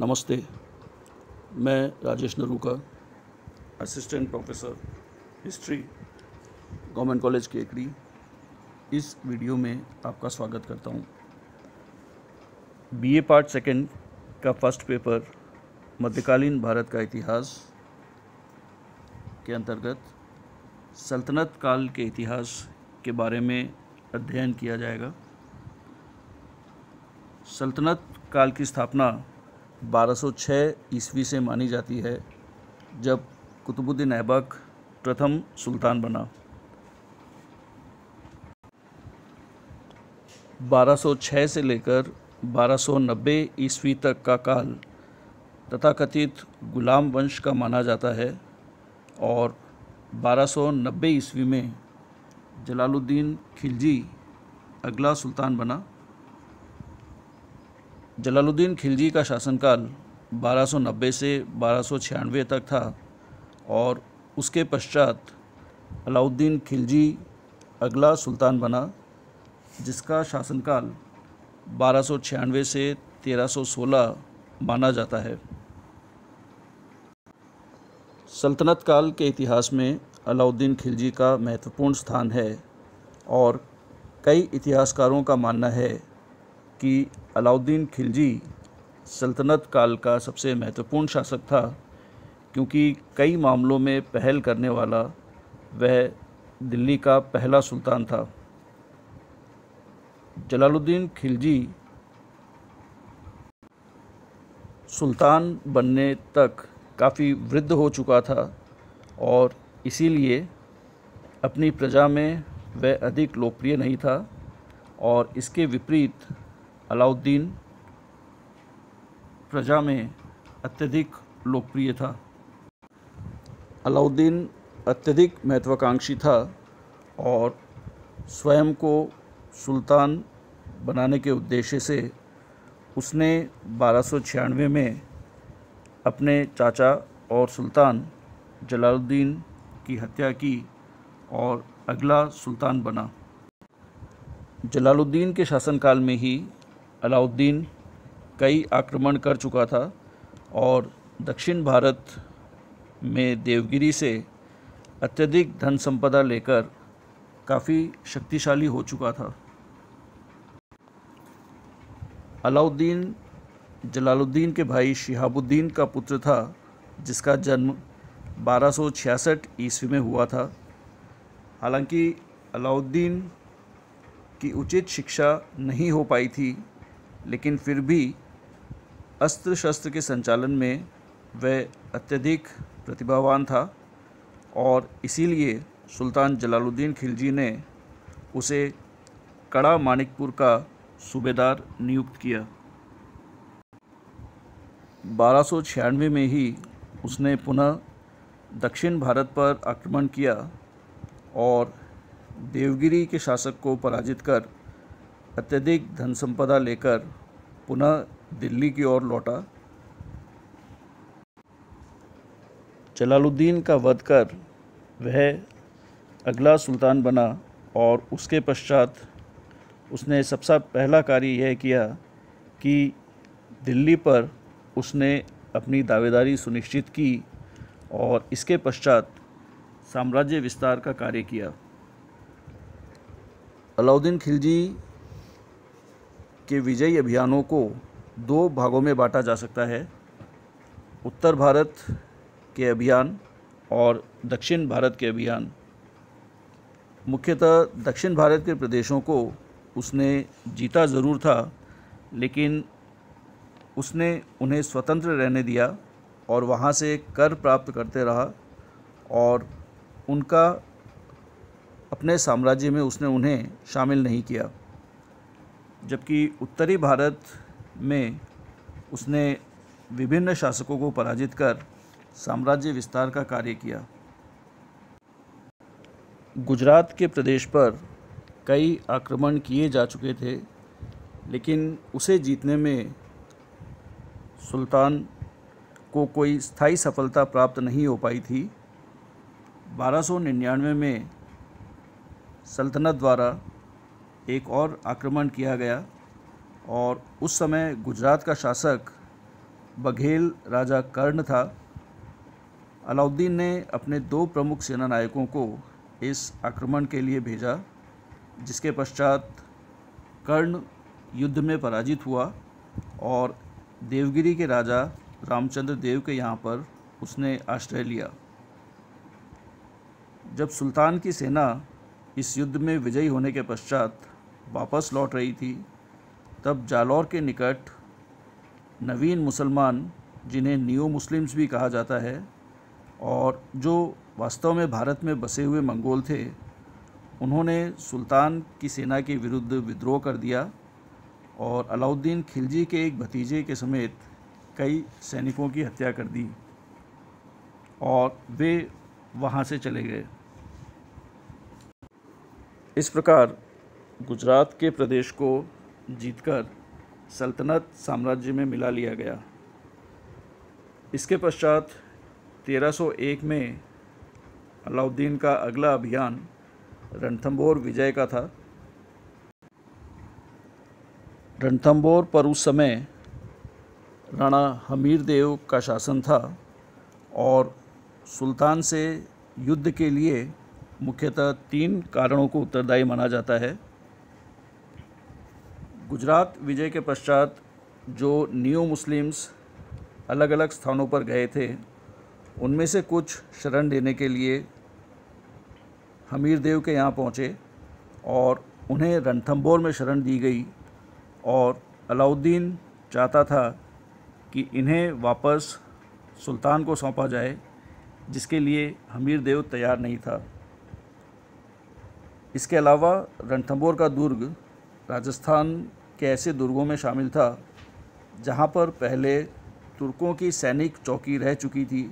नमस्ते। मैं Rajesh Naruka, assistant professor history, government college Kekri. इस वीडियो में आपका स्वागत करता हूँ। बीए पार्ट सेकंड का फर्स्ट पेपर मध्यकालीन भारत का इतिहास के अंतर्गत सल्तनत काल के इतिहास के बारे में अध्ययन किया जाएगा। सल्तनत काल की स्थापना 1206 ईस्वी से मानी जाती है, जब कुतुबुद्दीन ऐबक प्रथम सुल्तान बना। 1206 से लेकर 1290 ईस्वी तक का काल तथाकथित गुलाम वंश का माना जाता है और 1290 ईस्वी में जलालुद्दीन खिलजी अगला सुल्तान बना। जलालुद्दीन खिलजी का शासनकाल 1290 से 1296 तक था और उसके पश्चात अलाउद्दीन खिलजी अगला सुल्तान बना, जिसका शासनकाल 1296 से 1316 माना जाता है। सल्तनत काल के इतिहास में अलाउद्दीन खिलजी का महत्वपूर्ण स्थान है और कई इतिहासकारों का मानना है कि अलाउद्दीन खिलजी सल्तनत काल का सबसे महत्वपूर्ण शासक था, क्योंकि कई मामलों में पहल करने वाला वह दिल्ली का पहला सुल्तान था। जलालुद्दीन खिलजी सुल्तान बनने तक काफ़ी वृद्ध हो चुका था और इसीलिए अपनी प्रजा में वह अधिक लोकप्रिय नहीं था, और इसके विपरीत अलाउद्दीन प्रजा में अत्यधिक लोकप्रिय था। अलाउद्दीन अत्यधिक महत्वाकांक्षी था और स्वयं को सुल्तान बनाने के उद्देश्य से उसने 1296 में अपने चाचा और सुल्तान जलालुद्दीन की हत्या की और अगला सुल्तान बना। जलालुद्दीन के शासनकाल में ही अलाउद्दीन कई आक्रमण कर चुका था और दक्षिण भारत में देवगिरी से अत्यधिक धन संपदा लेकर काफ़ी शक्तिशाली हो चुका था। अलाउद्दीन जलालुद्दीन के भाई शिहाबुद्दीन का पुत्र था, जिसका जन्म 1266 ईस्वी में हुआ था। हालांकि अलाउद्दीन की उचित शिक्षा नहीं हो पाई थी, लेकिन फिर भी अस्त्र शस्त्र के संचालन में वह अत्यधिक प्रतिभावान था और इसीलिए सुल्तान जलालुद्दीन खिलजी ने उसे कड़ा मानिकपुर का सूबेदार नियुक्त किया। 1296 में ही उसने पुनः दक्षिण भारत पर आक्रमण किया और देवगिरी के शासक को पराजित कर अत्यधिक धन संपदा लेकर पुनः दिल्ली की ओर लौटा। जलालुद्दीन का वध कर वह अगला सुल्तान बना और उसके पश्चात उसने सबसे पहला कार्य यह किया कि दिल्ली पर उसने अपनी दावेदारी सुनिश्चित की और इसके पश्चात साम्राज्य विस्तार का कार्य किया। अलाउद्दीन खिलजी के विजयी अभियानों को दो भागों में बांटा जा सकता है: उत्तर भारत के अभियान और दक्षिण भारत के अभियान। मुख्यतः दक्षिण भारत के प्रदेशों को उसने जीता ज़रूर था, लेकिन उसने उन्हें स्वतंत्र रहने दिया और वहाँ से कर प्राप्त करते रहा और उनका अपने साम्राज्य में उसने उन्हें शामिल नहीं किया। जबकि उत्तरी भारत में उसने विभिन्न शासकों को पराजित कर साम्राज्य विस्तार का कार्य किया। गुजरात के प्रदेश पर कई आक्रमण किए जा चुके थे, लेकिन उसे जीतने में सुल्तान को कोई स्थायी सफलता प्राप्त नहीं हो पाई थी। 1299 में सल्तनत द्वारा एक और आक्रमण किया गया और उस समय गुजरात का शासक बघेल राजा कर्ण था। अलाउद्दीन ने अपने 2 प्रमुख सेना नायकों को इस आक्रमण के लिए भेजा, जिसके पश्चात कर्ण युद्ध में पराजित हुआ और देवगिरी के राजा रामचंद्र देव के यहाँ पर उसने आश्रय लिया। जब सुल्तान की सेना इस युद्ध में विजयी होने के पश्चात वापस लौट रही थी, तब जालौर के निकट नवीन मुसलमान, जिन्हें न्यू मुस्लिम्स भी कहा जाता है, और जो वास्तव में भारत में बसे हुए मंगोल थे, उन्होंने सुल्तान की सेना के विरुद्ध विद्रोह कर दिया और अलाउद्दीन खिलजी के एक भतीजे के समेत कई सैनिकों की हत्या कर दी और वे वहाँ से चले गए। इस प्रकार गुजरात के प्रदेश को जीतकर सल्तनत साम्राज्य में मिला लिया गया। इसके पश्चात 1301 में अलाउद्दीन का अगला अभियान रणथंभौर विजय का था। रणथंभौर पर उस समय राणा हमीर देव का शासन था और सुल्तान से युद्ध के लिए मुख्यतः 3 कारणों को उत्तरदायी माना जाता है। गुजरात विजय के पश्चात जो न्यू मुस्लिम्स अलग अलग स्थानों पर गए थे, उनमें से कुछ शरण लेने के लिए हमीर देव के यहाँ पहुँचे और उन्हें रणथंभौर में शरण दी गई और अलाउद्दीन चाहता था कि इन्हें वापस सुल्तान को सौंपा जाए, जिसके लिए हमीर देव तैयार नहीं था। इसके अलावा रणथंभौर का दुर्ग राजस्थान के ऐसे दुर्गों में शामिल था जहां पर पहले तुर्कों की सैनिक चौकी रह चुकी थी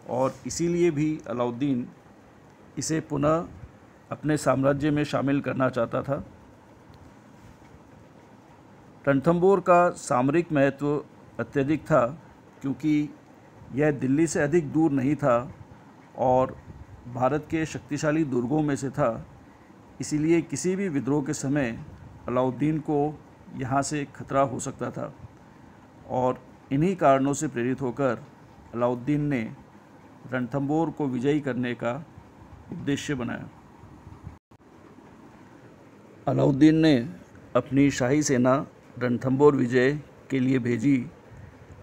और इसीलिए भी अलाउद्दीन इसे पुनः अपने साम्राज्य में शामिल करना चाहता था। रणथंभौर का सामरिक महत्व अत्यधिक था क्योंकि यह दिल्ली से अधिक दूर नहीं था और भारत के शक्तिशाली दुर्गों में से था। इसीलिए किसी भी विद्रोह के समय अलाउद्दीन को यहाँ से खतरा हो सकता था और इन्हीं कारणों से प्रेरित होकर अलाउद्दीन ने रणथंभौर को विजयी करने का उद्देश्य बनाया। अलाउद्दीन ने अपनी शाही सेना रणथंभौर विजय के लिए भेजी,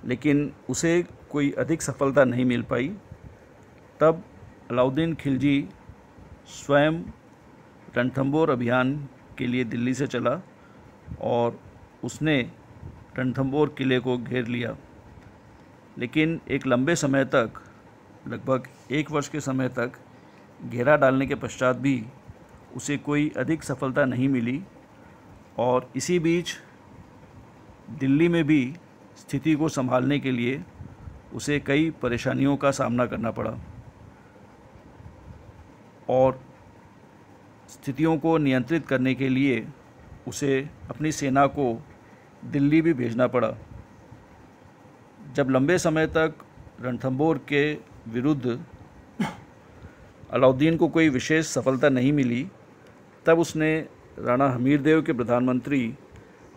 लेकिन उसे कोई अधिक सफलता नहीं मिल पाई। तब अलाउद्दीन खिलजी स्वयं रणथंभौर अभियान के लिए दिल्ली से चला और उसने रणथंभौर किले को घेर लिया, लेकिन एक लंबे समय तक, लगभग 1 वर्ष के समय तक घेरा डालने के पश्चात भी उसे कोई अधिक सफलता नहीं मिली और इसी बीच दिल्ली में भी स्थिति को संभालने के लिए उसे कई परेशानियों का सामना करना पड़ा और स्थितियों को नियंत्रित करने के लिए उसे अपनी सेना को दिल्ली भी भेजना पड़ा। जब लंबे समय तक रणथंभौर के विरुद्ध अलाउद्दीन को कोई विशेष सफलता नहीं मिली, तब उसने राणा हमीर देव के प्रधानमंत्री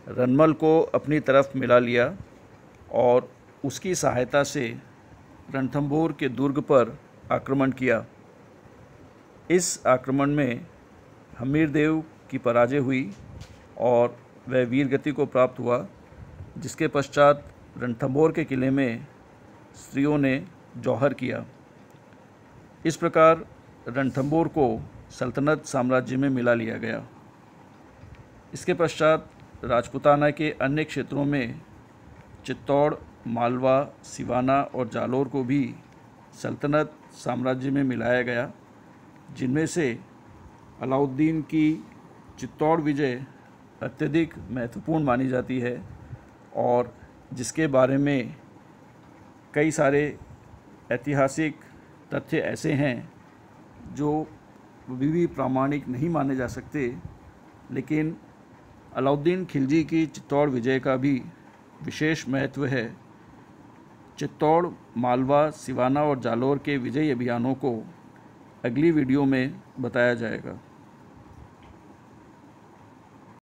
रनमल को अपनी तरफ मिला लिया और उसकी सहायता से रणथंभौर के दुर्ग पर आक्रमण किया। इस आक्रमण में हमीर देव की पराजय हुई और वह वीर गति को प्राप्त हुआ, जिसके पश्चात रणथंभौर के किले में स्त्रियों ने जौहर किया। इस प्रकार रणथंभौर को सल्तनत साम्राज्य में मिला लिया गया। इसके पश्चात राजपूताना के अन्य क्षेत्रों में चित्तौड़, मालवा, सिवाना और जालौर को भी सल्तनत साम्राज्य में मिलाया गया, जिनमें से अलाउद्दीन की चित्तौड़ विजय अत्यधिक महत्वपूर्ण मानी जाती है और जिसके बारे में कई सारे ऐतिहासिक तथ्य ऐसे हैं जो अभी भी प्रामाणिक नहीं माने जा सकते, लेकिन अलाउद्दीन खिलजी की चित्तौड़ विजय का भी विशेष महत्व है। चित्तौड़, मालवा, सिवाना और जालौर के विजयी अभियानों को अगली वीडियो में बताया जाएगा।